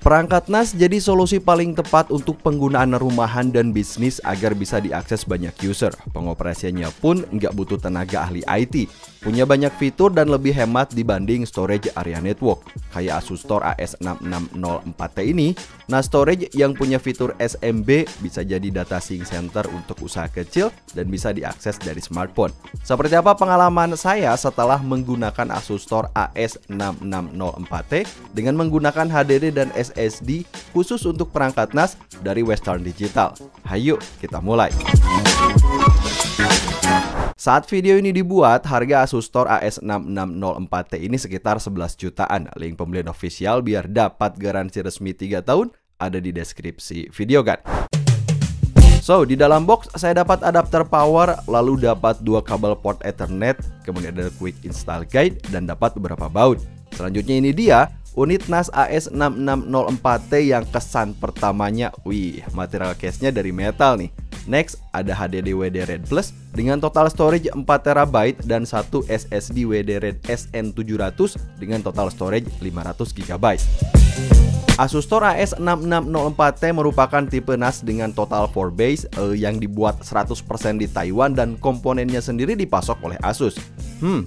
Perangkat NAS jadi solusi paling tepat untuk penggunaan rumahan dan bisnis agar bisa diakses banyak user. Pengoperasiannya pun nggak butuh tenaga ahli IT, punya banyak fitur dan lebih hemat dibanding storage area network. Kayak Asus Store AS6604T ini, NAS storage yang punya fitur SMB bisa jadi data sync center untuk usaha kecil dan bisa diakses dari smartphone. Seperti apa pengalaman saya setelah menggunakan Asus Store AS6604T dengan menggunakan HDD dan SSD khusus untuk perangkat NAS dari Western Digital. Hayo kita mulai. Saat video ini dibuat, harga Asus Store AS6604T ini sekitar 11 jutaan. Link pembelian official biar dapat garansi resmi 3 tahun ada di deskripsi video kan. So, di dalam box saya dapat adapter power, lalu dapat 2 kabel port Ethernet, kemudian ada quick install guide dan dapat beberapa baut. Selanjutnya ini dia unit NAS AS6604T yang kesan pertamanya, wih, material case-nya dari metal nih. Next, ada HDD WD-RAID Plus dengan total storage 4TB dan satu SSD WD-RAID SN700 dengan total storage 500GB. Asus Store AS6604T merupakan tipe NAS dengan total 4 base yang dibuat 100% di Taiwan dan komponennya sendiri dipasok oleh Asus.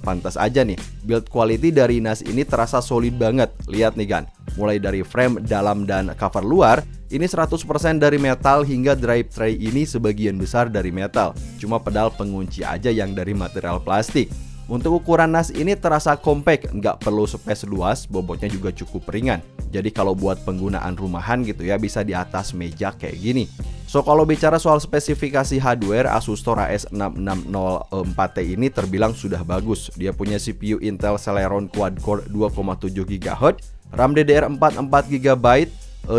Pantas aja nih, build quality dari NAS ini terasa solid banget. Lihat nih kan, mulai dari frame dalam dan cover luar, ini 100% dari metal hingga drive tray ini sebagian besar dari metal. Cuma pedal pengunci aja yang dari material plastik. Untuk ukuran NAS ini terasa compact, nggak perlu space luas, bobotnya juga cukup ringan. Jadi kalau buat penggunaan rumahan gitu ya, bisa di atas meja kayak gini. So kalau bicara soal spesifikasi hardware, Asus Store AS6604T ini terbilang sudah bagus. Dia punya CPU Intel Celeron Quad-Core 2,7 GHz, RAM DDR4 4GB,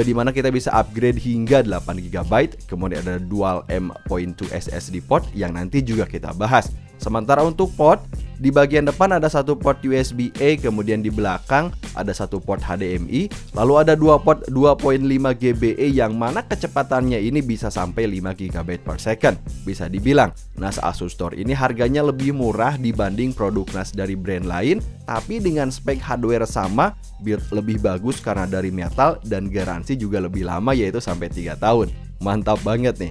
di mana kita bisa upgrade hingga 8GB. Kemudian ada dual M.2 SSD port yang nanti juga kita bahas. Sementara untuk port, di bagian depan ada satu port USB-A, kemudian di belakang ada satu port HDMI, lalu ada dua port 2.5 GBE yang mana kecepatannya ini bisa sampai 5 GB per second. Bisa dibilang, NAS Asus Store ini harganya lebih murah dibanding produk NAS dari brand lain, tapi dengan spek hardware sama, build lebih bagus karena dari metal, dan garansi juga lebih lama yaitu sampai 3 tahun. Mantap banget nih.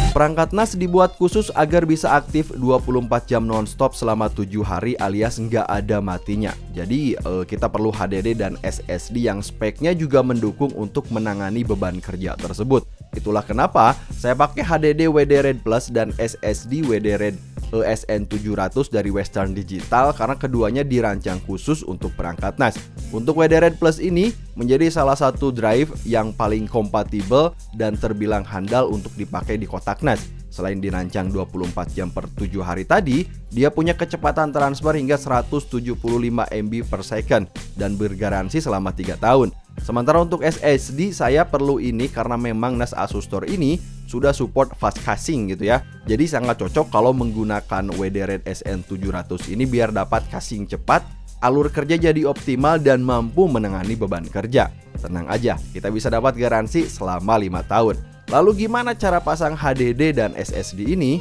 Perangkat NAS dibuat khusus agar bisa aktif 24 jam nonstop selama 7 hari alias nggak ada matinya. Jadi kita perlu HDD dan SSD yang speknya juga mendukung untuk menangani beban kerja tersebut. Itulah kenapa saya pakai HDD WD-RAID Plus dan SSD WD-RAID SN700 dari Western Digital karena keduanya dirancang khusus untuk perangkat NAS. Untuk WD-RAID Plus ini menjadi salah satu drive yang paling kompatibel dan terbilang handal untuk dipakai di kotak NAS. Selain dirancang 24 jam per 7 hari tadi, dia punya kecepatan transfer hingga 175 MB per second dan bergaransi selama 3 tahun. Sementara untuk SSD saya perlu ini karena memang NAS Asus Store ini sudah support fast caching gitu ya. Jadi sangat cocok kalau menggunakan WD-RAID SN700 ini biar dapat caching cepat, alur kerja jadi optimal dan mampu menangani beban kerja. Tenang aja, kita bisa dapat garansi selama 5 tahun. Lalu gimana cara pasang HDD dan SSD ini?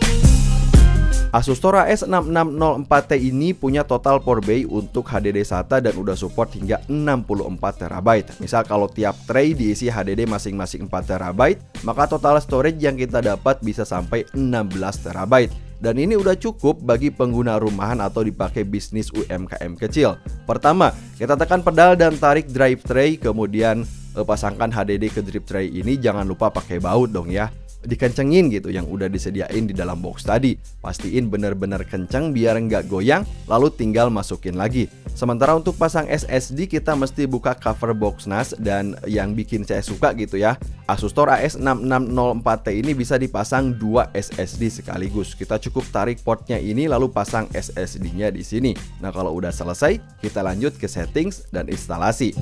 Asus Store AS6604T ini punya total 4 bay untuk HDD SATA dan udah support hingga 64TB. Misal kalau tiap tray diisi HDD masing-masing 4TB, maka total storage yang kita dapat bisa sampai 16TB. Dan ini udah cukup bagi pengguna rumahan atau dipakai bisnis UMKM kecil. Pertama, kita tekan pedal dan tarik drive tray, kemudian pasangkan HDD ke drive tray ini. Jangan lupa pakai baut dong ya. Dikencengin gitu yang udah disediain di dalam box tadi. Pastiin bener-bener kenceng biar nggak goyang, lalu tinggal masukin lagi. Sementara untuk pasang SSD kita mesti buka cover box NAS, dan yang bikin saya suka gitu ya, Asus Store AS6604T ini bisa dipasang 2 SSD sekaligus. Kita cukup tarik portnya ini lalu pasang SSD-nya di sini. Nah, kalau udah selesai, kita lanjut ke settings dan instalasi.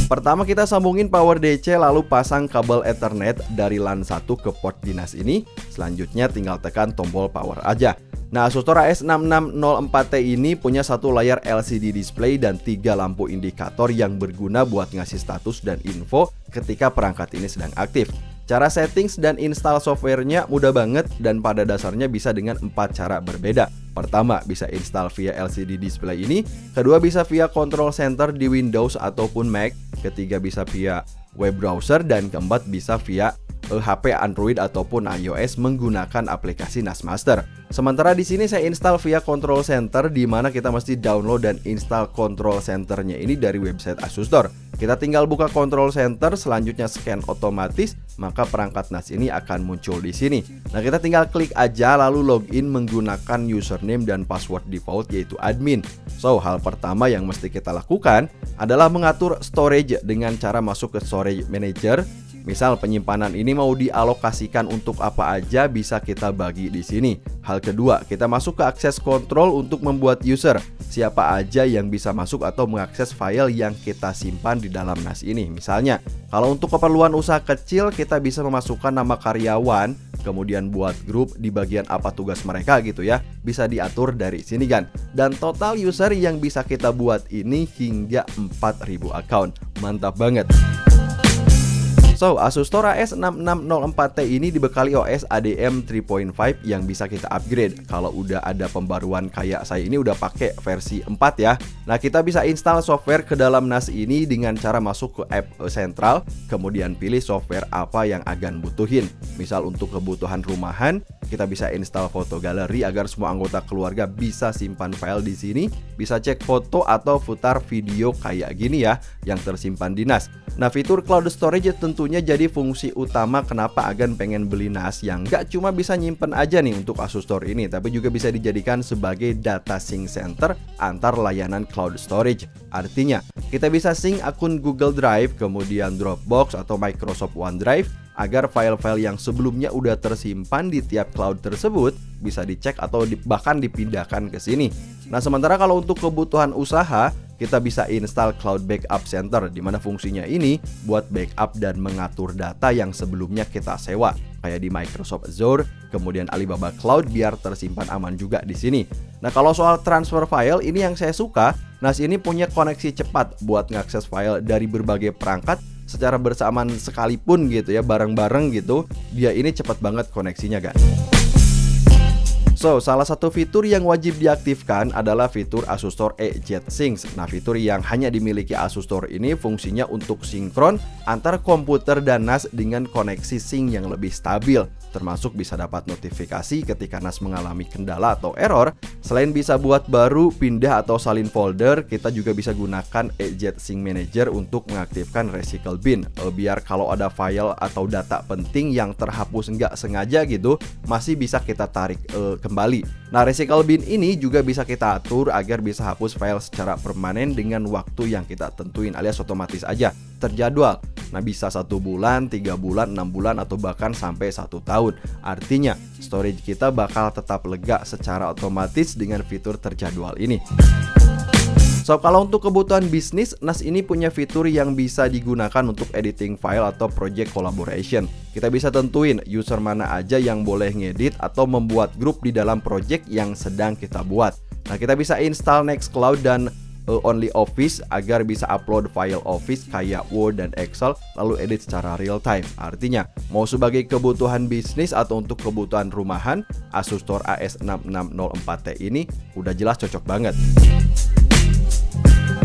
Pertama kita sambungin power DC lalu pasang kabel Ethernet dari LAN 1 ke port dinas ini. Selanjutnya tinggal tekan tombol power aja. Nah, Asus Store AS6604T ini punya satu layar LCD display dan 3 lampu indikator yang berguna buat ngasih status dan info ketika perangkat ini sedang aktif. Cara settings dan install softwarenya mudah banget dan pada dasarnya bisa dengan 4 cara berbeda. Pertama, bisa install via LCD display ini. Kedua, bisa via control center di Windows ataupun Mac. ketiga bisa via web browser, dan keempat bisa via HP Android ataupun iOS menggunakan aplikasi NAS Master. Sementara di sini saya install via Control Center, di mana kita mesti download dan install Control Centernya ini dari website Asus Store. Kita tinggal buka Control Center, selanjutnya scan otomatis, maka perangkat NAS ini akan muncul di sini. Nah, kita tinggal klik aja lalu login menggunakan username dan password default yaitu admin. So, hal pertama yang mesti kita lakukan adalah mengatur storage dengan cara masuk ke Storage Manager. Misal penyimpanan ini mau dialokasikan untuk apa aja, bisa kita bagi di sini. Hal kedua, kita masuk ke akses kontrol untuk membuat user. Siapa aja yang bisa masuk atau mengakses file yang kita simpan di dalam NAS ini. Misalnya, kalau untuk keperluan usaha kecil, kita bisa memasukkan nama karyawan, kemudian buat grup di bagian apa tugas mereka gitu ya. Bisa diatur dari sini kan. Dan total user yang bisa kita buat ini hingga 4000 account. Mantap banget. So, Asus Store AS6604T ini dibekali OS ADM 3.5 yang bisa kita upgrade. Kalau udah ada pembaruan kayak saya ini udah pakai versi 4 ya. Nah, kita bisa install software ke dalam NAS ini dengan cara masuk ke app sentral, kemudian pilih software apa yang agan butuhin. Misal untuk kebutuhan rumahan, kita bisa install foto galeri agar semua anggota keluarga bisa simpan file di sini, bisa cek foto atau putar video kayak gini ya yang tersimpan di NAS. Nah, fitur cloud storage tentunya jadi fungsi utama kenapa Agan pengen beli NAS yang nggak cuma bisa nyimpen aja nih untuk Asus Store ini, tapi juga bisa dijadikan sebagai data sync center antar layanan cloud storage. Artinya, kita bisa sync akun Google Drive, kemudian Dropbox atau Microsoft OneDrive, agar file-file yang sebelumnya udah tersimpan di tiap cloud tersebut bisa dicek atau bahkan dipindahkan ke sini. Nah, sementara kalau untuk kebutuhan usaha, kita bisa install Cloud Backup Center, di mana fungsinya ini buat backup dan mengatur data yang sebelumnya kita sewa, kayak di Microsoft Azure, kemudian Alibaba Cloud, biar tersimpan aman juga di sini. Nah, kalau soal transfer file ini yang saya suka, NAS ini punya koneksi cepat buat ngakses file dari berbagai perangkat secara bersamaan sekalipun gitu ya, bareng-bareng gitu. Dia ini cepat banget koneksinya kan. So, salah satu fitur yang wajib diaktifkan adalah fitur Asus Store EZ Sync. Nah, fitur yang hanya dimiliki Asus Store ini fungsinya untuk sinkron antar komputer dan NAS dengan koneksi sync yang lebih stabil. Termasuk bisa dapat notifikasi ketika NAS mengalami kendala atau error. Selain bisa buat baru, pindah atau salin folder, kita juga bisa gunakan EZ Sync Manager untuk mengaktifkan Recycle Bin. Biar kalau ada file atau data penting yang terhapus nggak sengaja gitu, masih bisa kita tarik kembali. Nah, Recycle Bin ini juga bisa kita atur agar bisa hapus file secara permanen dengan waktu yang kita tentuin, alias otomatis aja, terjadwal. Nah, bisa 1 bulan, 3 bulan, 6 bulan, atau bahkan sampai 1 tahun. Artinya, storage kita bakal tetap lega secara otomatis dengan fitur terjadwal ini. So, kalau untuk kebutuhan bisnis, NAS ini punya fitur yang bisa digunakan untuk editing file atau project collaboration. Kita bisa tentuin user mana aja yang boleh ngedit atau membuat grup di dalam project yang sedang kita buat. Nah, kita bisa install Nextcloud dan Only Office agar bisa upload file Office kayak Word dan Excel lalu edit secara real time. Artinya, mau sebagai kebutuhan bisnis atau untuk kebutuhan rumahan, Asus Store AS6604T ini udah jelas cocok banget.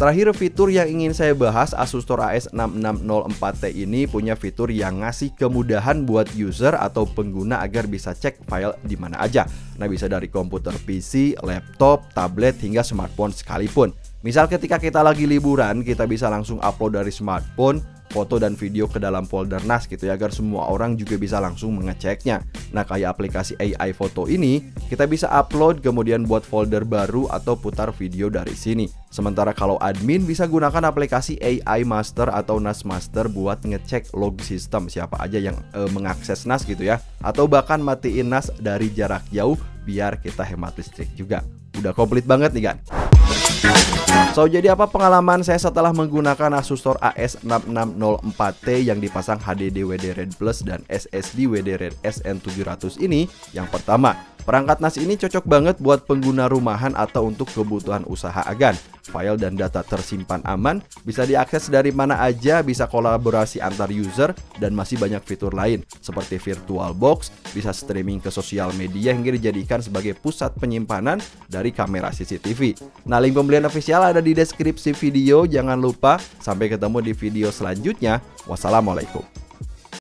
Terakhir, fitur yang ingin saya bahas, Asus Store AS6604T ini punya fitur yang ngasih kemudahan buat user atau pengguna agar bisa cek file di mana aja. Nah, bisa dari komputer PC, laptop, tablet, hingga smartphone sekalipun. Misal ketika kita lagi liburan, kita bisa langsung upload dari smartphone foto dan video ke dalam folder NAS gitu ya, agar semua orang juga bisa langsung mengeceknya. Nah, kayak aplikasi AI foto ini, kita bisa upload kemudian buat folder baru atau putar video dari sini. Sementara kalau admin bisa gunakan aplikasi AI Master atau NAS Master buat ngecek log sistem siapa aja yang mengakses NAS gitu ya, atau bahkan matiin NAS dari jarak jauh biar kita hemat listrik juga. Udah komplit banget nih kan. So, jadi apa pengalaman saya setelah menggunakan Asus Store AS6604T yang dipasang HDD WD-Red Plus dan SSD WD-Red SN700 ini? Yang pertama, perangkat NAS ini cocok banget buat pengguna rumahan atau untuk kebutuhan usaha Agan. File dan data tersimpan aman, bisa diakses dari mana aja, bisa kolaborasi antar user, dan masih banyak fitur lain seperti VirtualBox, bisa streaming ke sosial media hingga dijadikan sebagai pusat penyimpanan dari kamera CCTV. Nah, link pembelian Brian Official ada di deskripsi video. Jangan lupa, sampai ketemu di video selanjutnya. Wassalamualaikum.